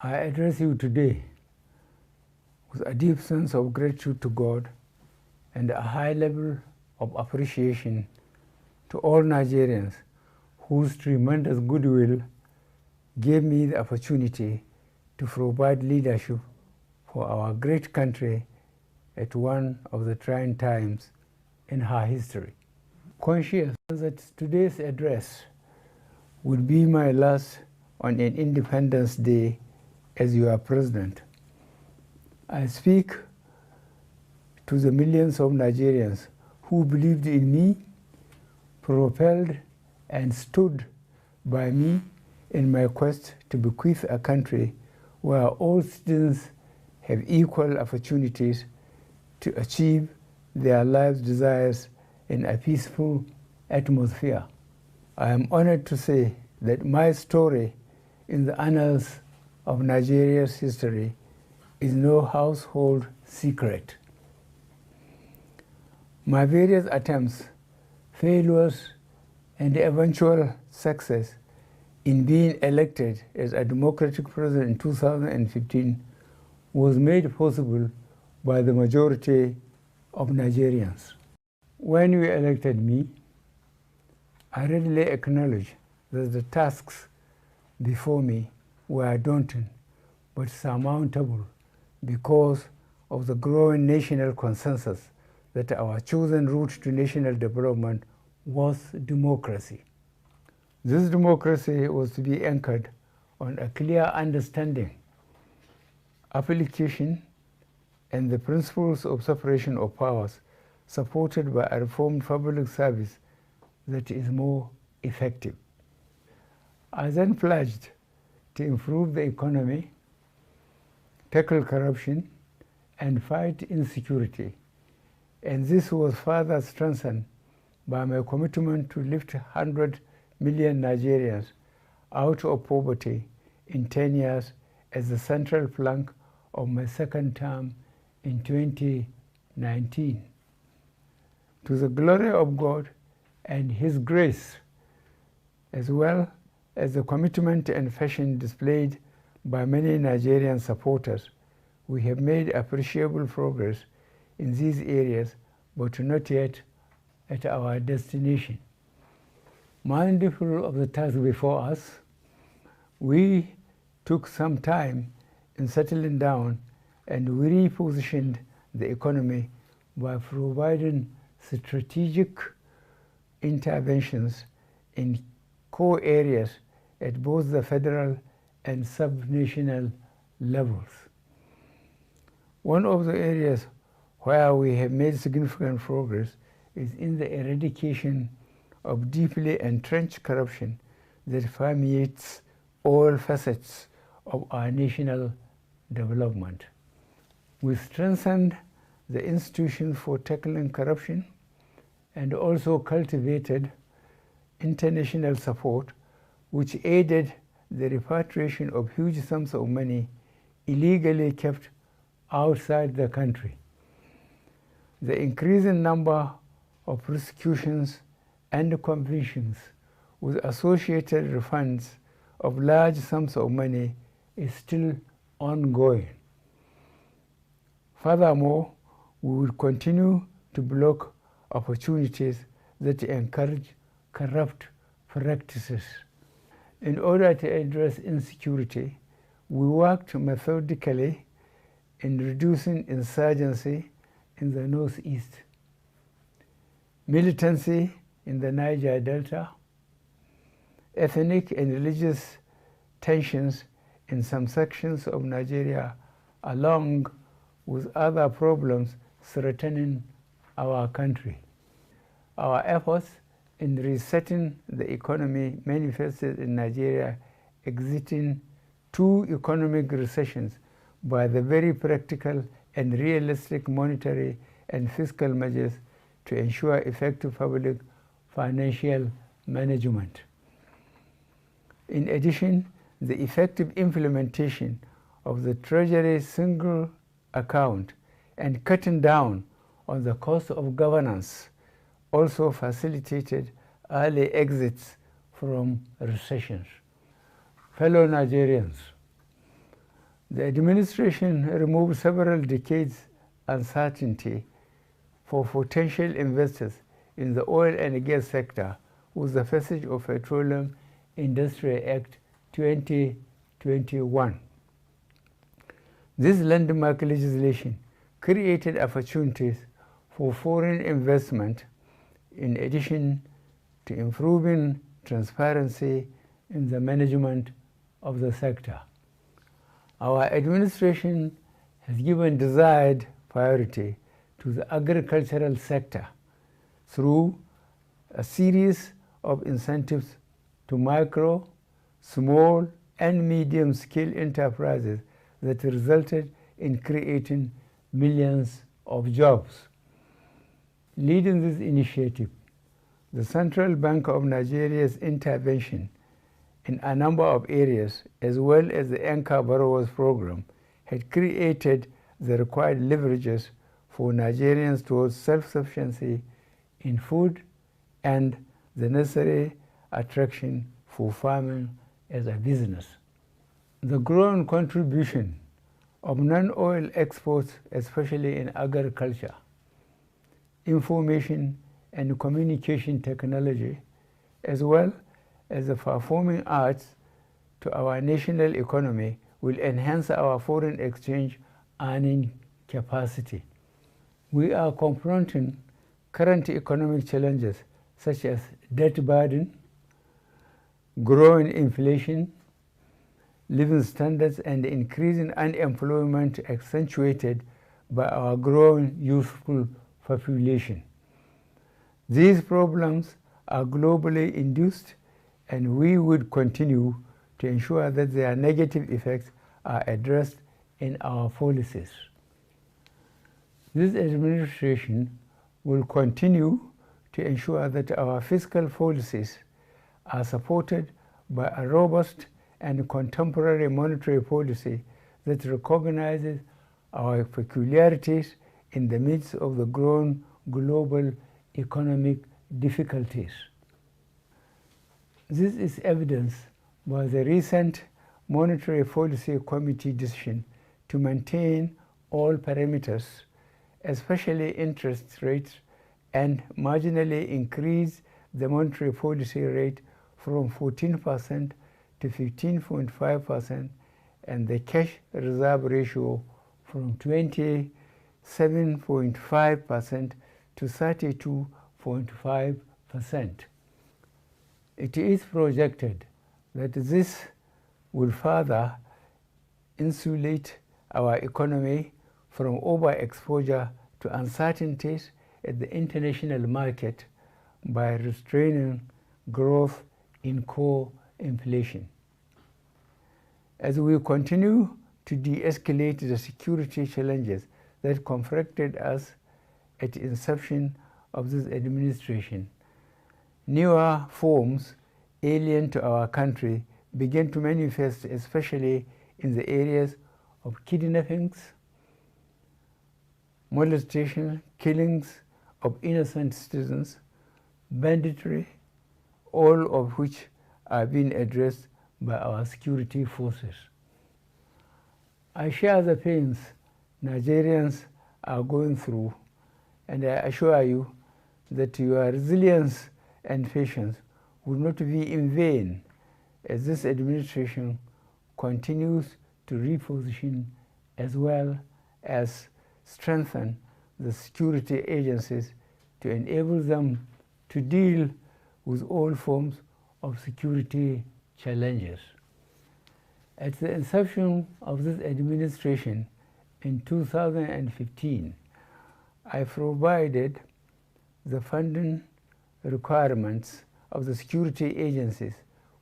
I address you today with a deep sense of gratitude to God and a high level of appreciation to all Nigerians whose tremendous goodwill gave me the opportunity to provide leadership for our great country at one of the trying times in her history. Conscious that today's address would be my last on an Independence Day as your president, I speak to the millions of Nigerians who believed in me, propelled and stood by me in my quest to bequeath a country where all citizens have equal opportunities to achieve their life's desires in a peaceful atmosphere. I am honored to say that my story in the annals of Nigeria's history is no household secret. My various attempts, failures, and eventual success in being elected as a Democratic president in 2015 was made possible by the majority of Nigerians. When you elected me, I readily acknowledge that the tasks before me were daunting but surmountable because of the growing national consensus that our chosen route to national development was democracy. This democracy was to be anchored on a clear understanding, application, and the principles of separation of powers, supported by a reformed public service that is more effective. I then pledged to improve the economy, tackle corruption, and fight insecurity. And this was further strengthened by my commitment to lift 100 million Nigerians out of poverty in 10 years as the central plank of my second term in 2019. To the glory of God and His grace, as well as the commitment and passion displayed by many Nigerian supporters, we have made appreciable progress in these areas, but not yet at our destination. Mindful of the task before us, we took some time in settling down and we repositioned the economy by providing strategic interventions in core areas at both the federal and sub-national levels. One of the areas where we have made significant progress is in the eradication of deeply entrenched corruption that permeates all facets of our national development. We strengthened the institutions for tackling corruption and also cultivated international support, which aided the repatriation of huge sums of money illegally kept outside the country. The increasing number of prosecutions and convictions with associated refunds of large sums of money is still ongoing. Furthermore, we will continue to block opportunities that encourage corrupt practices. In order to address insecurity, we worked methodically in reducing insurgency in the northeast, militancy in the Niger Delta, ethnic and religious tensions in some sections of Nigeria, along with other problems threatening our country. Our efforts in resetting the economy manifested in Nigeria exiting 2 economic recessions by the very practical and realistic monetary and fiscal measures to ensure effective public financial management. In addition, the effective implementation of the Treasury single account and cutting down on the cost of governance also facilitated early exits from recessions. Fellow Nigerians, The administration removed several decades' uncertainty for potential investors in the oil and gas sector with the passage of Petroleum Industry Act 2021. This landmark legislation created opportunities for foreign investment in addition to improving transparency in the management of the sector. Our administration has given desired priority to the agricultural sector through a series of incentives to micro, small, and medium-scale enterprises that resulted in creating millions of jobs. Leading this initiative, the Central Bank of Nigeria's intervention in a number of areas, as well as the Anchor Borrowers Program, had created the required leverages for Nigerians towards self-sufficiency in food and the necessary attraction for farming as a business. The growing contribution of non-oil exports, especially in agriculture, information and communication technology, as well as the performing arts to our national economy, will enhance our foreign exchange earning capacity. We are confronting current economic challenges such as debt burden, growing inflation, living standards, and increasing unemployment accentuated by our growing youthful population. These problems are globally induced, and we would continue to ensure that their negative effects are addressed in our policies. This administration will continue to ensure that our fiscal policies are supported by a robust and contemporary monetary policy that recognizes our peculiarities in the midst of the growing global economic difficulties. This is evidenced by the recent Monetary Policy Committee decision to maintain all parameters, especially interest rates, and marginally increase the monetary policy rate from 14% to 15.5% and the cash reserve ratio from 27.5% to 32.5%. It is projected that this will further insulate our economy from overexposure to uncertainties at the international market by restraining growth in core inflation. As we continue to de-escalate the security challenges that confronted us at the inception of this administration, newer forms alien to our country began to manifest, especially in the areas of kidnappings, molestation, killings of innocent citizens, banditry, all of which are being addressed by our security forces. I share the pains Nigerians are going through, and I assure you that your resilience and patience will not be in vain as this administration continues to reposition as well as strengthen the security agencies to enable them to deal with all forms of security challenges. At the inception of this administration in 2015, I provided the funding requirements of the security agencies,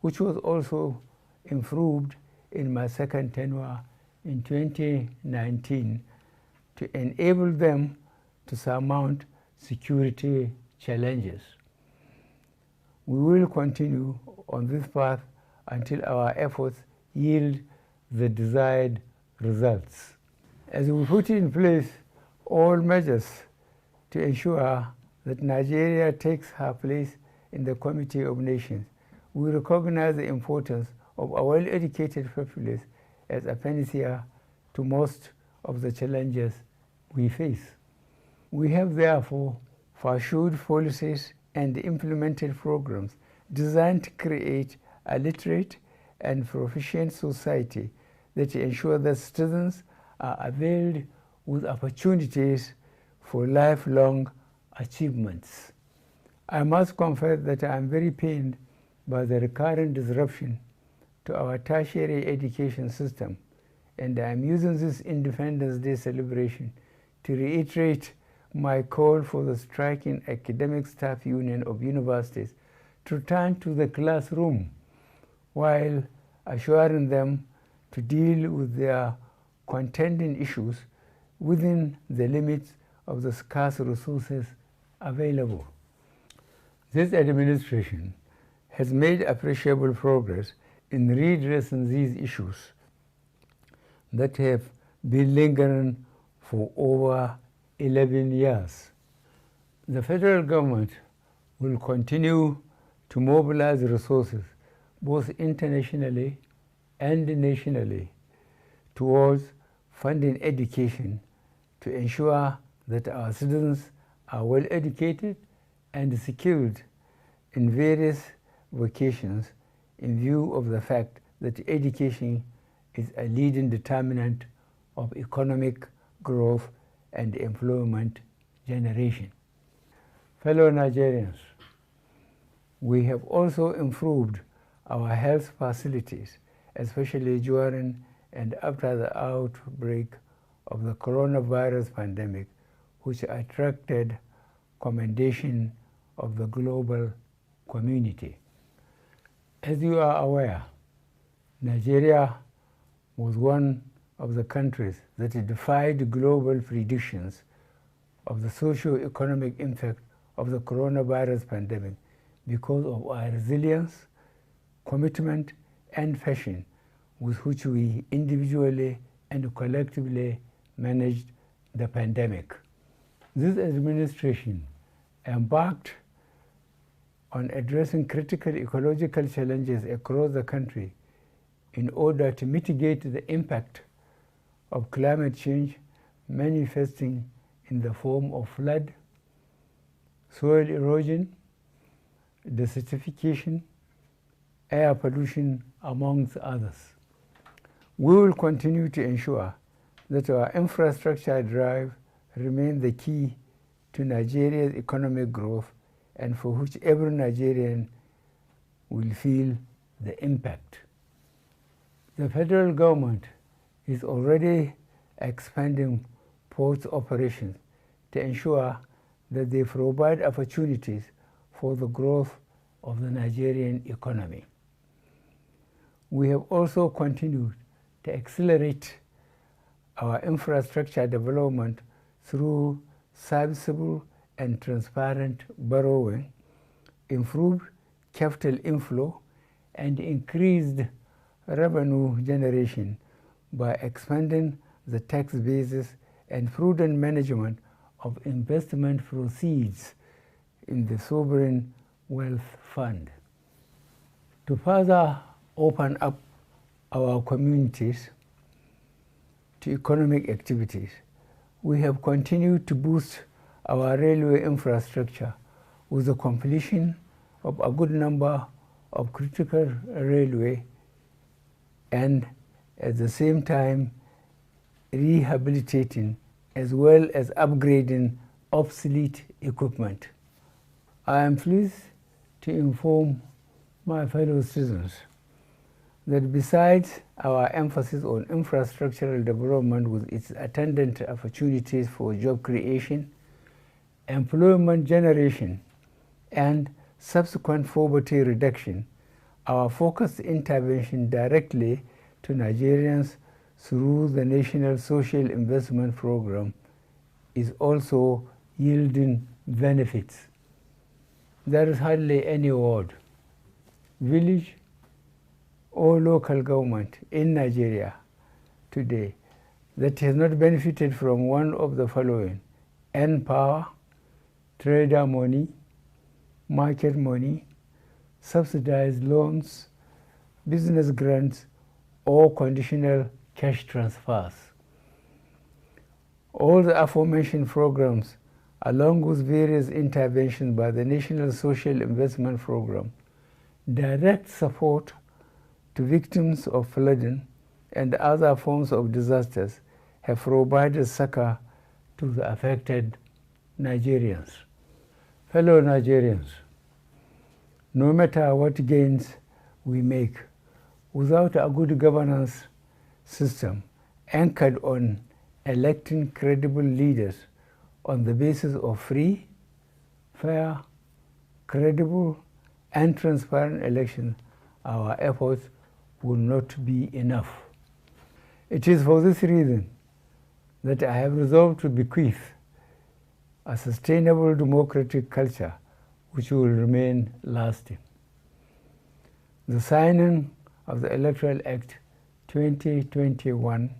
which was also improved in my second tenure in 2019 to enable them to surmount security challenges. We will continue on this path until our efforts yield the desired results. As we put in place all measures to ensure that Nigeria takes her place in the Committee of Nations, we recognize the importance of a well-educated populace as a panacea to most of the challenges we face. We have therefore pursued policies and implemented programs designed to create a literate and proficient society that ensure that citizens are availed with opportunities for lifelong achievements. I must confess that I am very pained by the recurrent disruption to our tertiary education system, and I am using this Independence Day celebration to reiterate my call for the striking academic staff union of universities to return to the classroom while assuring them to deal with their contending issues within the limits of the scarce resources available. This administration has made appreciable progress in redressing these issues that have been lingering for over 11 years. The federal government will continue to mobilize resources both internationally and nationally towards funding education to ensure that our citizens are well educated and skilled in various vocations in view of the fact that education is a leading determinant of economic growth and employment generation. Fellow Nigerians, we have also improved our health facilities, especially during and after the outbreak of the coronavirus pandemic, which attracted commendation of the global community. As you are aware, Nigeria was one of the countries that defied global predictions of the socio-economic impact of the coronavirus pandemic because of our resilience, commitment, and passion with which we individually and collectively managed the pandemic. This administration embarked on addressing critical ecological challenges across the country in order to mitigate the impact of climate change manifesting in the form of flood, soil erosion, desertification, air pollution, amongst others. We will continue to ensure that our infrastructure drive remains the key to Nigeria's economic growth and for which every Nigerian will feel the impact. The federal government is already expanding port operations to ensure that they provide opportunities for the growth of the Nigerian economy. We have also continued to accelerate our infrastructure development through serviceable and transparent borrowing, improved capital inflow, and increased revenue generation by expanding the tax basis and prudent management of investment proceeds in the sovereign wealth fund. To further open up our communities to economic activities, we have continued to boost our railway infrastructure with the completion of a good number of critical railway and at the same time rehabilitating as well as upgrading obsolete equipment. I am pleased to inform my fellow citizens that besides our emphasis on infrastructural development with its attendant opportunities for job creation, employment generation, and subsequent poverty reduction, our focused intervention directly to Nigerians through the National Social Investment Program is also yielding benefits. There is hardly any ward, village, or local government in Nigeria today that has not benefited from one of the following: N-Power, trader money, market money, subsidized loans, business grants, or conditional cash transfers. All the aforementioned programs, along with various interventions by the National Social Investment Program, direct support to victims of flooding and other forms of disasters, have provided succor to the affected Nigerians. Fellow Nigerians, no matter what gains we make, without a good governance system anchored on electing credible leaders on the basis of free, fair, credible, and transparent elections, our efforts will not be enough. It is for this reason that I have resolved to bequeath a sustainable democratic culture which will remain lasting. The signing of the Electoral Act 2021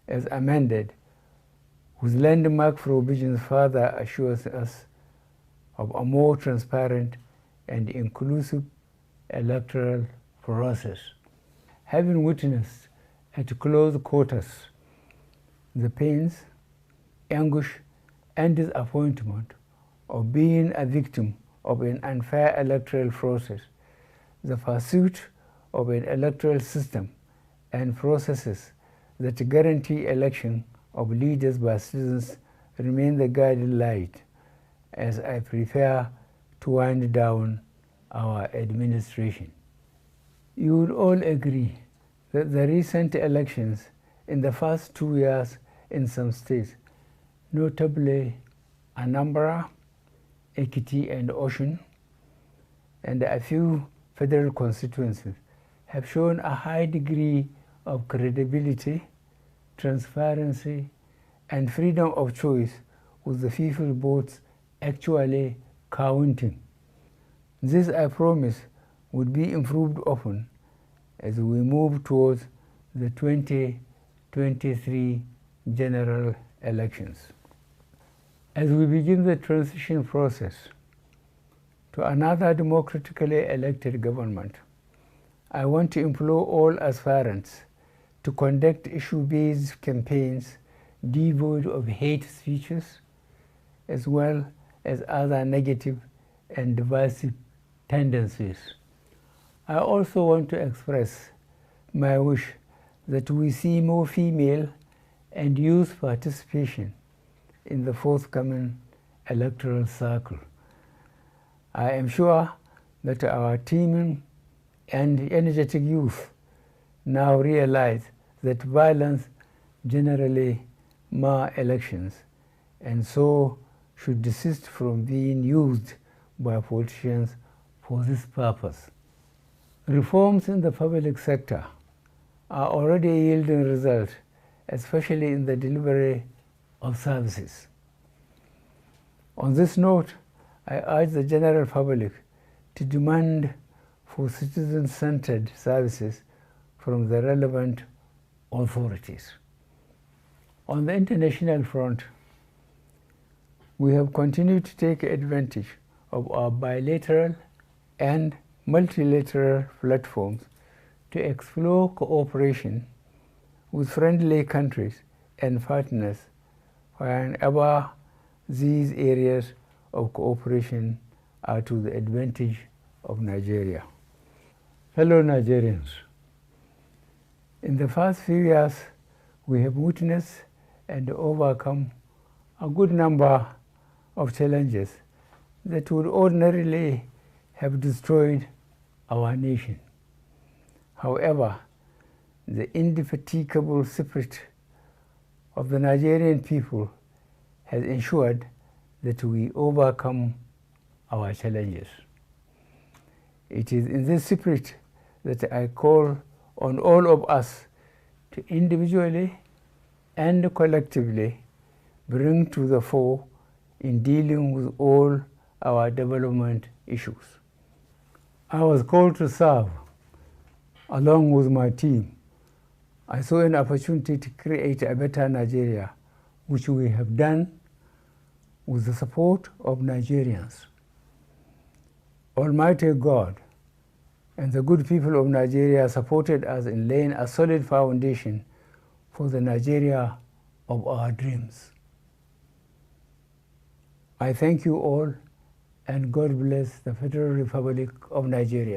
as amended with landmark provisions further assures us of a more transparent and inclusive electoral process. Having witnessed at close quarters the pains, anguish, and disappointment of being a victim of an unfair electoral process, the pursuit of an electoral system and processes that guarantee election of leaders by citizens remain the guiding light as I prepare to wind down our administration. You would all agree that the recent elections in the first 2 years in some states, notably Anambra, Ekiti, and Osun, and a few federal constituencies, have shown a high degree of credibility, transparency, and freedom of choice, with the people's votes actually counting. This, I promise, would be improved often as we move towards the 2023 general elections. As we begin the transition process to another democratically elected government, I want to implore all aspirants to conduct issue-based campaigns devoid of hate speeches, as well as other negative and divisive tendencies. I also want to express my wish that we see more female and youth participation in the forthcoming electoral cycle. I am sure that our teeming and energetic youth now realize that violence generally mar elections, and so should desist from being used by politicians for this purpose. Reforms in the public sector are already yielding results, especially in the delivery of services. On this note, I urge the general public to demand for citizen-centered services from the relevant authorities. On the international front, we have continued to take advantage of our bilateral and multilateral platforms to explore cooperation with friendly countries and partners whenever these areas of cooperation are to the advantage of Nigeria. Fellow Nigerians, in the past few years, we have witnessed and overcome a good number of challenges that would ordinarily have destroyed our nation. However, the indefatigable spirit of the Nigerian people has ensured that we overcome our challenges. It is in this spirit that I call on all of us to individually and collectively bring to the fore in dealing with all our development issues. I was called to serve along with my team. I saw an opportunity to create a better Nigeria, which we have done with the support of Nigerians. Almighty God and the good people of Nigeria supported us in laying a solid foundation for the Nigeria of our dreams. I thank you all, and God bless the Federal Republic of Nigeria.